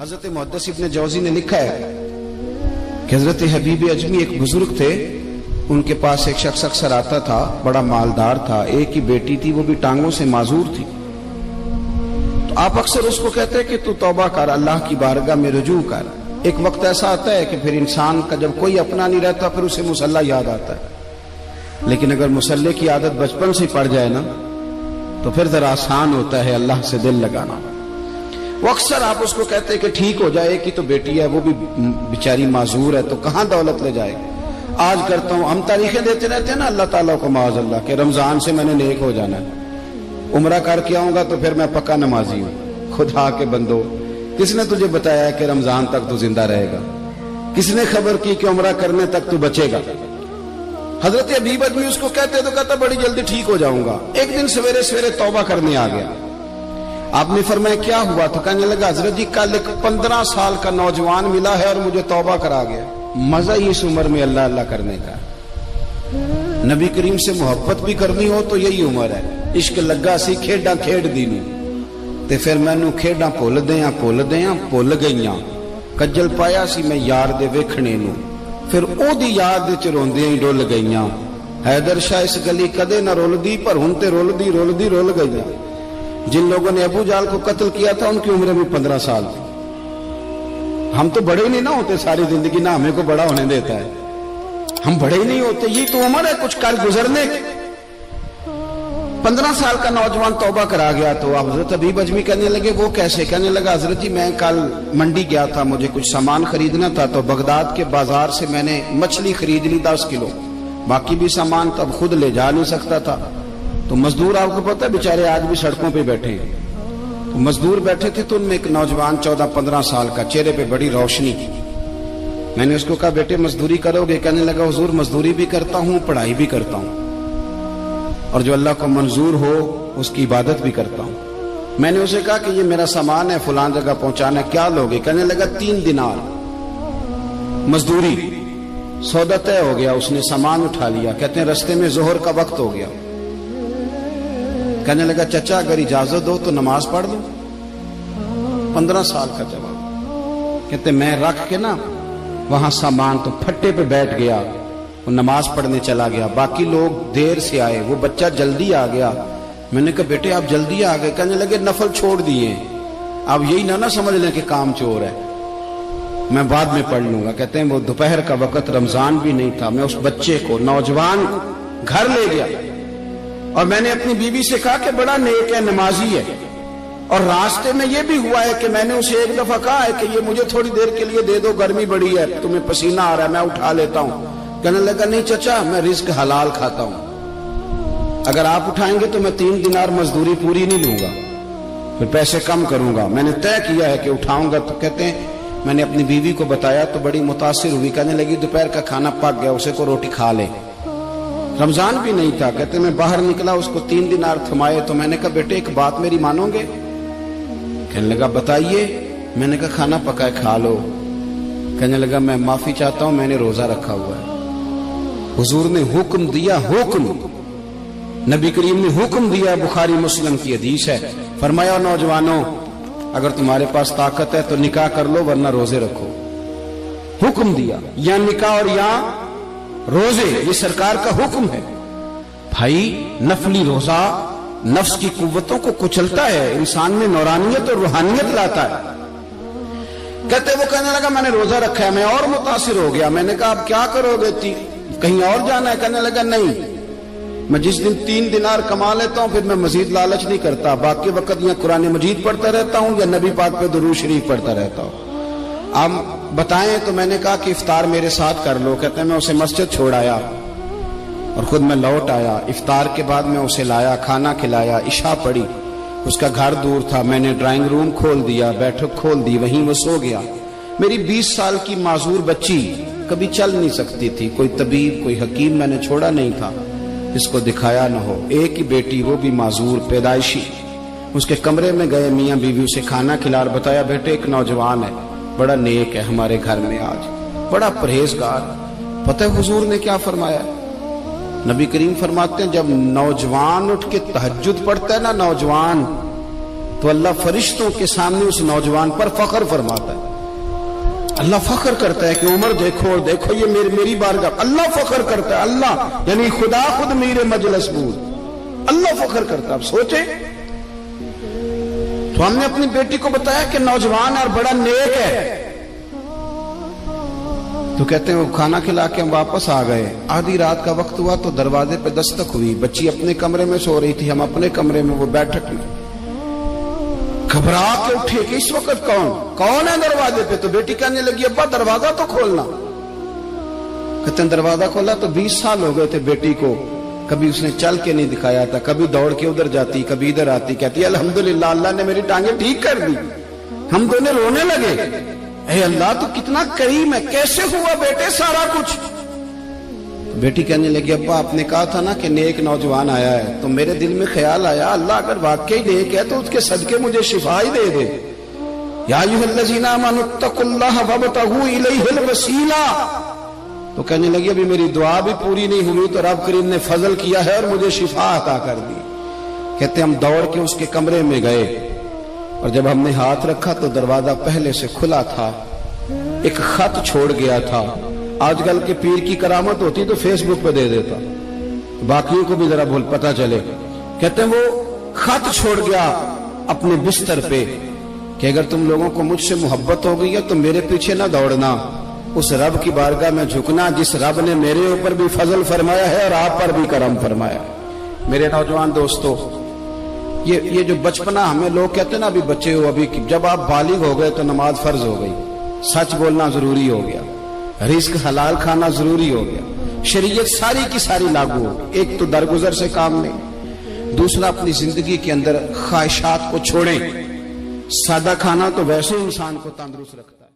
حضرت محدث ابن جوزی نے لکھا ہے کہ حضرت حبیب اجمی ایک بزرگ تھے، ان کے پاس ایک شخص اکثر آتا تھا، بڑا مالدار تھا، ایک ہی بیٹی تھی، وہ بھی ٹانگوں سے معذور تھی۔ تو آپ اکثر اس کو کہتے کہ تو توبہ کر، اللہ کی بارگاہ میں رجوع کر۔ ایک وقت ایسا آتا ہے کہ پھر انسان کا جب کوئی اپنا نہیں رہتا پھر اسے مصلی یاد آتا ہے، لیکن اگر مصلی کی عادت بچپن سے پڑ جائے نا تو پھر ذرا آسان ہوتا ہے اللہ سے دل لگانا۔ وہ اکثر آپ اس کو کہتے کہ ٹھیک ہو جائے کہ تو بیٹی ہے، وہ بھی بیچاری معذور ہے، تو کہاں دولت لے جائے۔ آج کرتا ہوں، ہم تاریخیں دیتے رہتے ہیں نا اللہ تعالیٰ کو معاذ اللہ کہ رمضان سے میں نے نیک ہو جانا ہے، عمرہ کر کے آؤں گا تو پھر میں پکا نمازی ہوں۔ خدا کے بندو، کس نے تجھے بتایا کہ رمضان تک تو زندہ رہے گا؟ کس نے خبر کی کہ عمرہ کرنے تک تو بچے گا؟ حضرت حبیب اجمی اس کو کہتے تو کہتا بڑی جلدی ٹھیک ہو جاؤں گا۔ ایک دن سویرے سویرے توبہ کرنے آ گیا۔ آپ نے فرمایا کیا ہوا؟ تو کہنے لگا حضرت جی کل ایک 15 سال کا نوجوان ملا ہے اور مجھے توبہ کرا گیا۔ مزہ ہی اس عمر میں اللہ اللہ کرنے کا، نبی کریم سے محبت بھی کرنی ہو تو یہی عمر ہے۔ عشق لگا سی کھیڈاں کھیڈ دی نوں تے پھر مینوں کھیڈاں بھول بھول گئیاں، کجل پایا سی میں یار دے ویکھنے نوں، پھر او دی یاد وچ روندیاں ہی ڈول گئیاں۔ حیدر شاہ اس گلی کدے نہ رولدی پر ہن تے رولدی رول گئیاں۔ جن لوگوں نے ابو جال کو قتل کیا تھا ان کی عمر بھی 15 سال تھی۔ ہم تو بڑے ہی نہیں نہ ہوتے ساری زندگی، نہ ہمیں کو بڑا ہونے دیتا ہے، ہم بڑے ہی نہیں ہوتے، یہ تو عمر ہے کچھ کر گزرنے کی۔ 15 سال کا نوجوان توبہ کرا گیا تو حضرت حبیب اجمی کہنے لگے وہ کیسے؟ کہنے لگا حضرت جی میں کل منڈی گیا تھا، مجھے کچھ سامان خریدنا تھا، تو بغداد کے بازار سے میں نے مچھلی خرید لی 10 کلو، باقی بھی سامان تب خود لے جا نہیں سکتا تھا۔ تو مزدور آپ کو پتہ ہے بیچارے آج بھی سڑکوں پہ بیٹھے ہیں، تو مزدور بیٹھے تھے تو ان میں ایک نوجوان 14-15 سال کا، چہرے پہ بڑی روشنی۔ میں نے اس کو کہا بیٹے مزدوری کرو گے؟ کہنے لگا حضور مزدوری بھی کرتا ہوں، پڑھائی بھی کرتا ہوں، اور جو اللہ کو منظور ہو اس کی عبادت بھی کرتا ہوں۔ میں نے اسے کہا کہ یہ میرا سامان ہے فلان جگہ پہنچانا، کیا لوگے؟ کہنے لگا 3 دینار مزدوری۔ سودا طے ہو گیا، اس نے سامان اٹھا لیا۔ کہتے ہیں رستے میں ظہر کا وقت ہو گیا، کہنے لگا چچا اگر اجازت دو تو نماز پڑھ لوں۔ 15 سال کا جواب۔ کہتے میں رکھ کے نا وہاں سامان تو پھٹے پہ بیٹھ گیا، وہ نماز پڑھنے چلا گیا، باقی لوگ دیر سے آئے، وہ بچہ جلدی آ گیا۔ میں نے کہا بیٹے آپ جلدی آ گئے؟ کہنے لگے نفل چھوڑ دیے، آپ یہی نہ سمجھ لیں کہ کام چور ہے، میں بعد میں پڑھ لوں گا۔ کہتے ہیں وہ دوپہر کا وقت، رمضان بھی نہیں تھا، میں اس بچے کو نوجوان کو گھر لے گیا اور میں نے اپنی بیوی سے کہا کہ بڑا نیک ہے، نمازی ہے، اور راستے میں یہ بھی ہوا ہے کہ میں نے اسے ایک دفعہ کہا ہے کہ یہ مجھے تھوڑی دیر کے لیے دے دو، گرمی بڑی ہے، تمہیں پسینہ آ رہا ہے، میں اٹھا لیتا ہوں۔ کہنے لگا نہیں چچا میں رزق حلال کھاتا ہوں، اگر آپ اٹھائیں گے تو میں 3 دینار مزدوری پوری نہیں لوں گا، پھر پیسے کم کروں گا، میں نے طے کیا ہے کہ اٹھاؤں گا۔ تو کہتے ہیں میں نے اپنی بیوی کو بتایا تو بڑی متاثر ہوئی، کہنے لگی دوپہر کا کھانا پک گیا، اسے کو روٹی کھا لے، رمضان بھی نہیں تھا۔ کہتے میں باہر نکلا، اس کو 3 دینار تھمائے، تو میں نے کہا بیٹے ایک بات میری مانو گے؟ کہنے لگا بتائیے۔ میں نے کہا کھانا پکائے کھا لو۔ کہنے لگا میں معافی چاہتا ہوں، میں نے روزہ رکھا ہوا ہے۔ حضور نے حکم دیا، حکم نبی کریم نے حکم دیا، بخاری مسلم کی حدیث ہے، فرمایا نوجوانوں اگر تمہارے پاس طاقت ہے تو نکاح کر لو ورنہ روزے رکھو۔ حکم دیا، یا نکاح اور یا روزے، یہ سرکار کا حکم ہے۔ بھائی نفلی روزہ نفس کی قوتوں کو کچلتا ہے، انسان میں نورانیت اور روحانیت لاتا ہے۔ کہتے وہ کہنے لگا میں نے روزہ رکھا ہے، میں اور متاثر ہو گیا۔ میں نے کہا اب کیا کرو گے؟ کہیں اور جانا ہے؟ کہنے لگا نہیں، میں جس دن 3 دینار کما لیتا ہوں پھر میں مزید لالچ نہیں کرتا، باقی وقت یا قرآن مجید پڑھتا رہتا ہوں یا نبی پاک پہ درود شریف پڑھتا رہتا ہوں۔ آپ بتائیں؟ تو میں نے کہا کہ افطار میرے ساتھ کر لو۔ کہتے ہیں میں اسے مسجد چھوڑ آیا اور خود میں لوٹ آیا۔ افطار کے بعد میں اسے لایا، کھانا کھلایا، عشاء پڑھی، اس کا گھر دور تھا، میں نے ڈرائنگ روم کھول دیا، بیٹھک کھول دی، وہیں وہ سو گیا۔ میری 20 سال کی معذور بچی کبھی چل نہیں سکتی تھی، کوئی طبیب کوئی حکیم میں نے چھوڑا نہیں تھا اس کو دکھایا نہ ہو، ایک ہی بیٹی وہ بھی معذور پیدائشی۔ اس کے کمرے میں گئے، میاں بیوی اسے کھانا کھلا اور بتایا بیٹے ایک نوجوان ہے، بڑا نیک ہے، ہمارے گھر میں آج بڑا پرہیزگار۔ پتہ ہے حضور نے کیا فرمایا؟ نبی کریم فرماتے ہیں جب نوجوان اٹھ کے تہجد پڑھتا ہے نا، نوجوان تو اللہ فرشتوں کے سامنے اس نوجوان پر فخر فرماتا ہے. اللہ فخر کرتا ہے کہ عمر دیکھو اور دیکھو یہ میری بارگاہ. اللہ فخر کرتا ہے, اللہ یعنی خدا خود میرے مجلس بود, اللہ فخر کرتا ہے. اب سوچیں, تو ہم نے اپنی بیٹی کو بتایا کہ نوجوان اور بڑا نیک ہے, تو کہتے ہیں وہ کھانا کھلا کے ہم واپس آ گئے. آدھی رات کا وقت ہوا تو دروازے پہ دستک ہوئی. بچی اپنے کمرے میں سو رہی تھی, ہم اپنے کمرے میں, وہ بیٹھک میں. گھبرا کے اٹھے کہ اس وقت کون ہے دروازے پہ؟ تو بیٹی کہنے لگی ابا دروازہ تو کھولنا. کہتے ہیں دروازہ کھولا تو 20 سال ہو گئے تھے بیٹی کو, کبھی اس نے چل کے نہیں دکھایا تھا, کبھی دوڑ کے ادھر جاتی کبھی ادھر آتی. کہتی الحمدللہ اللہ نے میری ٹانگیں ٹھیک کر دی. ہم دونوں رونے لگے, اے اللہ تو کتنا کریم ہے, کیسے ہوا بیٹے سارا کچھ؟ بیٹی کہنے لگی ابا آپ نے کہا تھا نا کہ نیک نوجوان آیا ہے, تو میرے دل میں خیال آیا اللہ اگر واقعی نیک ہے تو اس کے صدقے مجھے شفا ہی دے دے. یا ایھا الذین آمنوا اتقوا اللہ وابتغوا الیہ الوسیلہ. تو کہنے لگی ابھی میری دعا بھی پوری نہیں ہوئی تو رب کریم نے فضل کیا ہے اور مجھے شفا عطا کر دی. کہتے ہم دوڑ کے اس کے کمرے میں گئے اور جب ہم نے ہاتھ رکھا تو دروازہ پہلے سے کھلا تھا, ایک خط چھوڑ گیا تھا. آج کل کے پیر کی کرامت ہوتی تو فیس بک پہ دے دیتا, باقیوں کو بھی ذرا پتہ چلے. کہتے ہیں وہ خط چھوڑ گیا اپنے بستر پہ کہ اگر تم لوگوں کو مجھ سے محبت ہو گئی ہے تو میرے پیچھے نہ دوڑنا, اس رب کی بارگاہ میں جھکنا جس رب نے میرے اوپر بھی فضل فرمایا ہے اور آپ پر بھی کرم فرمایا. میرے نوجوان دوستو, یہ جو بچپنا ہمیں لوگ کہتے ہیں نا ابھی بچے ہو, ابھی جب آپ بالغ ہو گئے تو نماز فرض ہو گئی, سچ بولنا ضروری ہو گیا, رزق حلال کھانا ضروری ہو گیا, شریعت ساری کی ساری لاگو ہو. ایک تو درگزر سے کام نہیں, دوسرا اپنی زندگی کے اندر خواہشات کو چھوڑیں. سادہ کھانا تو ویسے انسان کو تندرست رکھتا ہے.